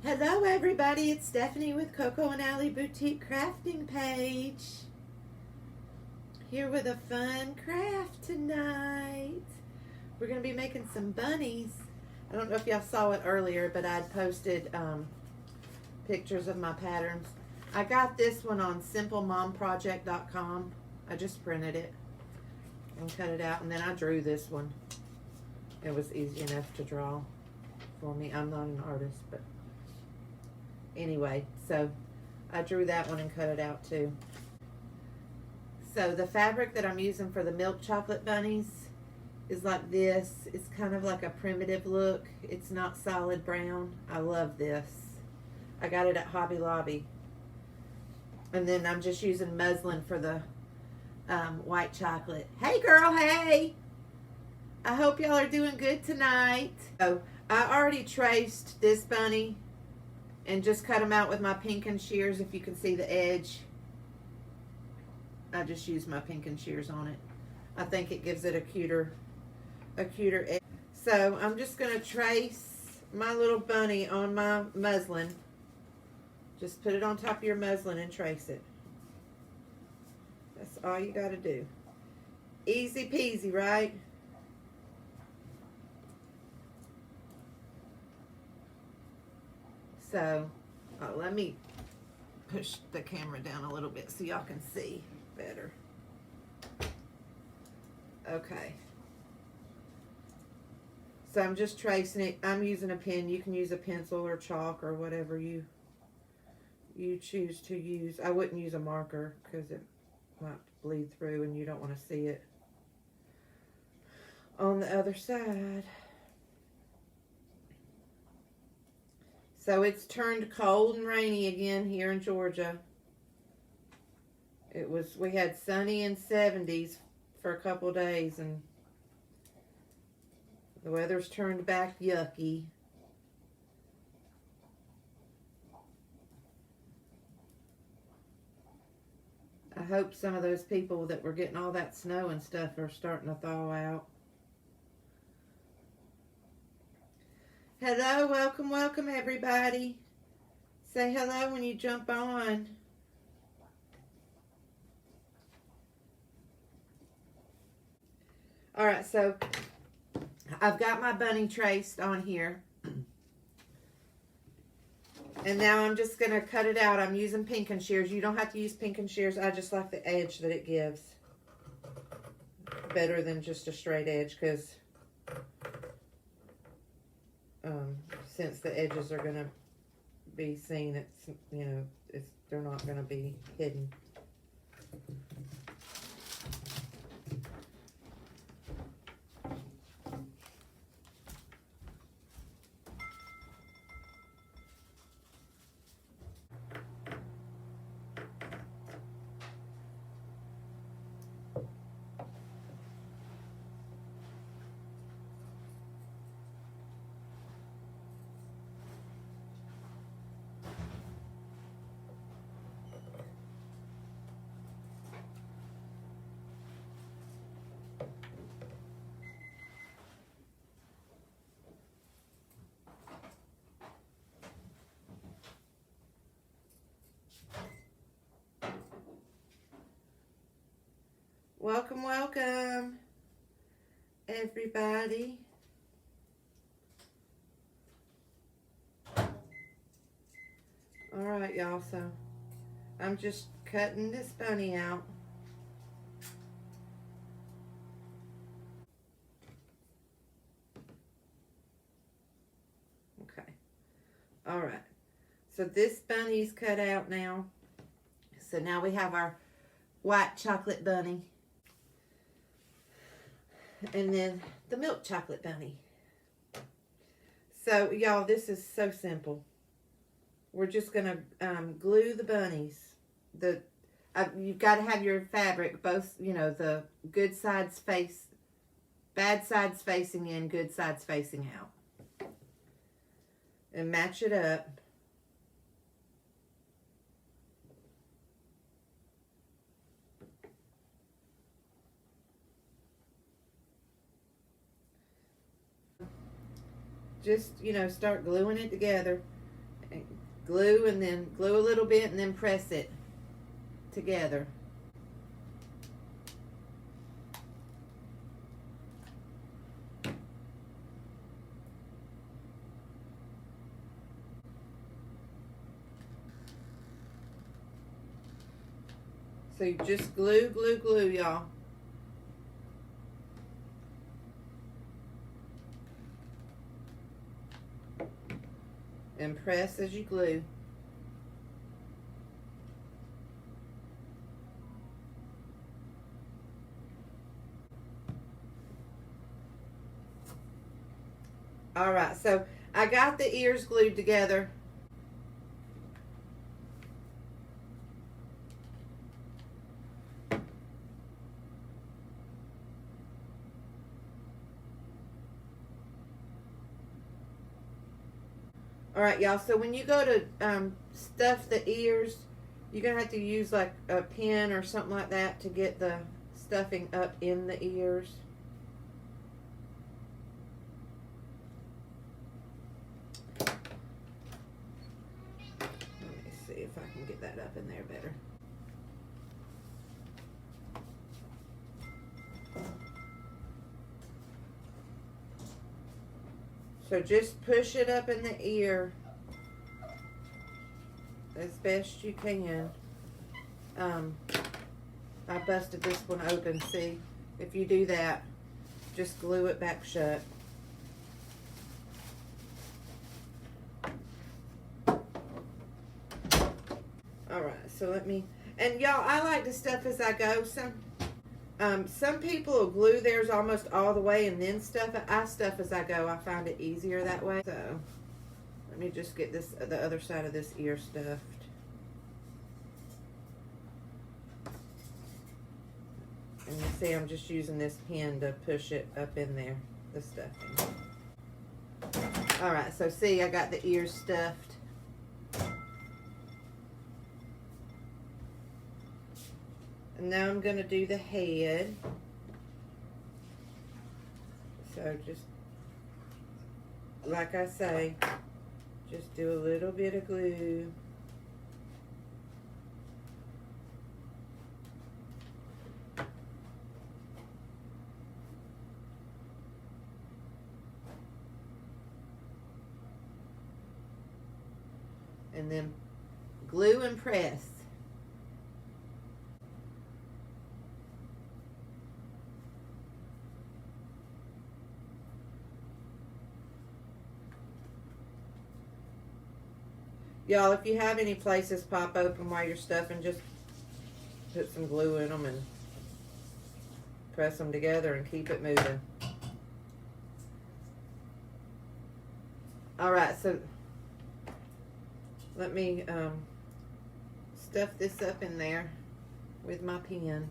Hello everybody, it's Stephanie with Coco and Allie Boutique Crafting Page. Here with a fun craft tonight. We're going to be making some bunnies. I don't know if y'all saw it earlier, but I'd posted pictures of my patterns. I got this one on simplemomproject.com. I just printed it and cut it out, and then I drew this one. It was easy enough to draw for me. I'm not an artist, but anyway, so I drew that one and cut it out too. So the fabric that I'm using for the milk chocolate bunnies is like this. It's kind of like a primitive look. It's not solid brown. I love this. I got it at Hobby Lobby. And then I'm just using muslin for the white chocolate. Hey girl, hey! I hope y'all are doing good tonight. So I already traced this bunny and just cut them out with my Pinkin shears. If you can see the edge, I just used my Pinkin shears on it. I think it gives it a cuter edge. So I'm just gonna trace my little bunny on my muslin. Just put it on top of your muslin and trace it. That's all you gotta do. Easy peasy, right? So, let me push the camera down a little bit so y'all can see better. Okay. So I'm just tracing it. I'm using a pen. You can use a pencil or chalk or whatever you choose to use. I wouldn't use a marker because it might bleed through and you don't want to see it. On the other side. So it's turned cold and rainy again here in Georgia. We had sunny and 70s for a couple of days, and the weather's turned back yucky. I hope some of those people that were getting all that snow and stuff are starting to thaw out. Hello, welcome everybody. Say hello when you jump on. Alright, so I've got my bunny traced on here. And now I'm just going to cut it out. I'm using Pinkin shears. You don't have to use Pinkin shears. I just like the edge that it gives. Better than just a straight edge, because since the edges are going to be seen, they're not going to be hidden. Welcome, everybody. All right, y'all, so I'm just cutting this bunny out. Okay. All right. So this bunny's cut out now. So now we have our white chocolate bunny. And then the milk chocolate bunny. So y'all, this is so simple. We're just gonna glue the bunnies. You've got to have your fabric both, the good sides bad sides facing in, good sides facing out, and match it up. Just, start gluing it together. And glue, and then glue a little bit and then press it together. So you just glue, glue, glue, y'all. And press as you glue. All right, so I got the ears glued together. All right, y'all, so when you go to stuff the ears, you're going to have to use like a pin or something like that to get the stuffing up in the ears. Let me see if I can get that up in there better. So just push it up in the ear as best you can. I busted this one open, see? If you do that, just glue it back shut. Alright, so let me, and y'all, I like to stuff as I go. Some people will glue theirs almost all the way and then stuff it. I stuff as I go. I find it easier that way. So let me just get this, the other side of this ear stuffed. And you see I'm just using this pin to push it up in there, the stuffing. Alright, so see I got the ears stuffed. And now I'm going to do the head. So just, like I say, just do a little bit of glue. And then glue and press. Y'all, if you have any places pop open while you're stuffing, just put some glue in them and press them together and keep it moving. Alright, so let me stuff this up in there with my pen.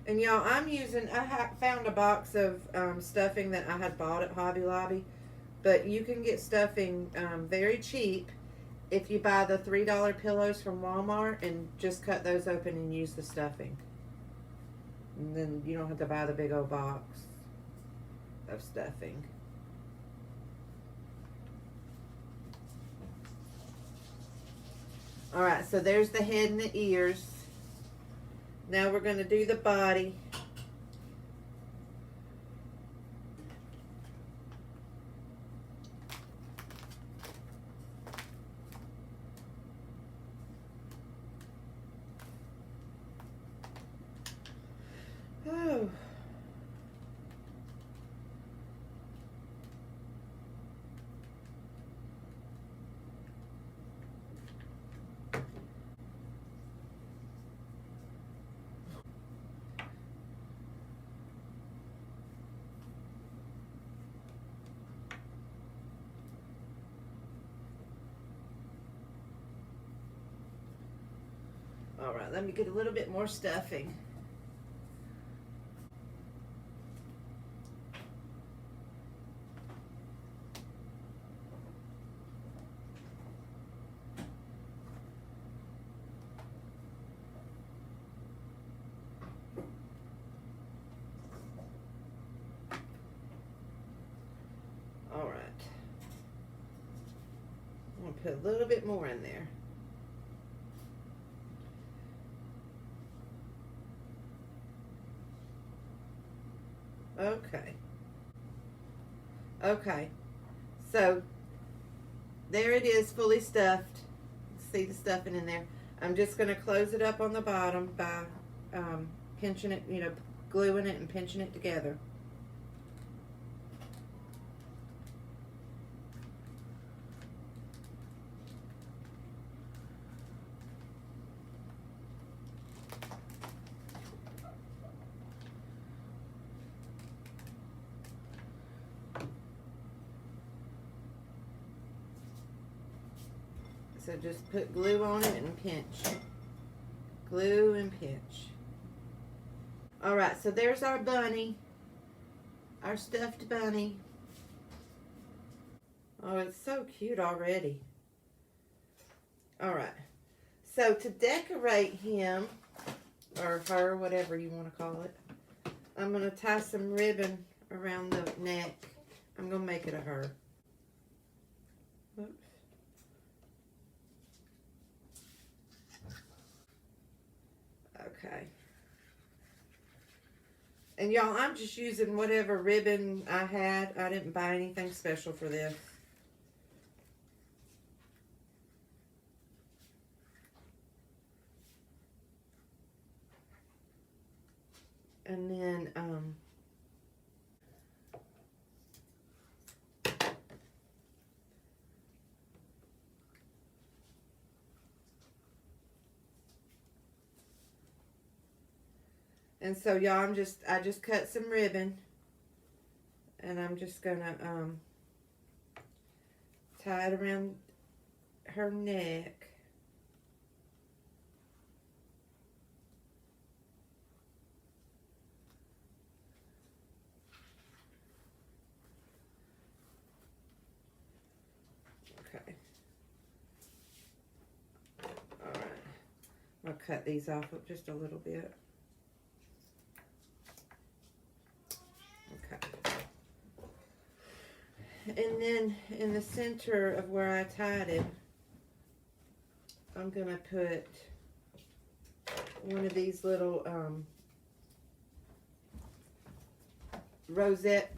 And y'all, I found a box of stuffing that I had bought at Hobby Lobby. But you can get stuffing very cheap if you buy the $3 pillows from Walmart and just cut those open and use the stuffing. And then you don't have to buy the big old box of stuffing. Alright, so there's the head and the ears. Now we're going to do the body. Oh. All right, let me get a little bit more stuffing. I'm going to put a little bit more in there. Okay. Okay. So, there it is, fully stuffed. See the stuffing in there. I'm just going to close it up on the bottom by pinching it, gluing it and pinching it together. So just put glue on it and pinch. Glue and pinch. Alright, so there's our bunny. Our stuffed bunny. Oh, it's so cute already. Alright. So to decorate him, or her, whatever you want to call it, I'm going to tie some ribbon around the neck. I'm going to make it a her. Oops. Okay. And y'all, I'm just using whatever ribbon I had. I didn't buy anything special for this. And then, and so y'all, I just cut some ribbon, and I'm just gonna tie it around her neck. Okay. All right. I'll cut these off just a little bit. And then in the center of where I tied it, I'm going to put one of these little rosette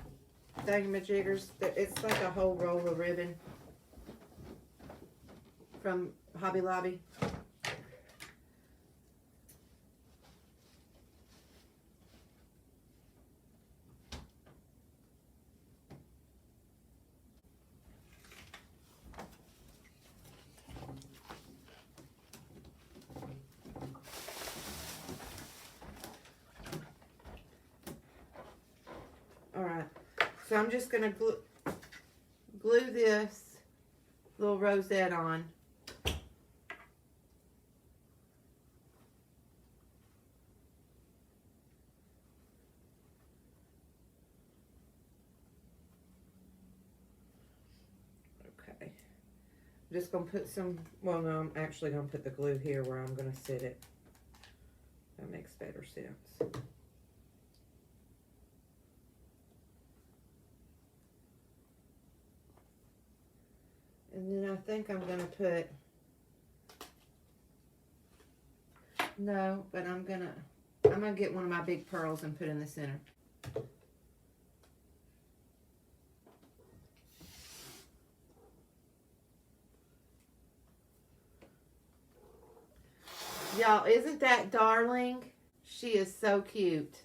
thingamajiggers. It's like a whole roll of ribbon from Hobby Lobby. Alright, so I'm just going to glue this little rosette on. Okay, I'm just going to put some, well no, I'm actually going to put the glue here where I'm going to sit it. That makes better sense. And then I think I'm going to put, no, but I'm going to get one of my big pearls and put in the center. Y'all, isn't that darling? She is so cute.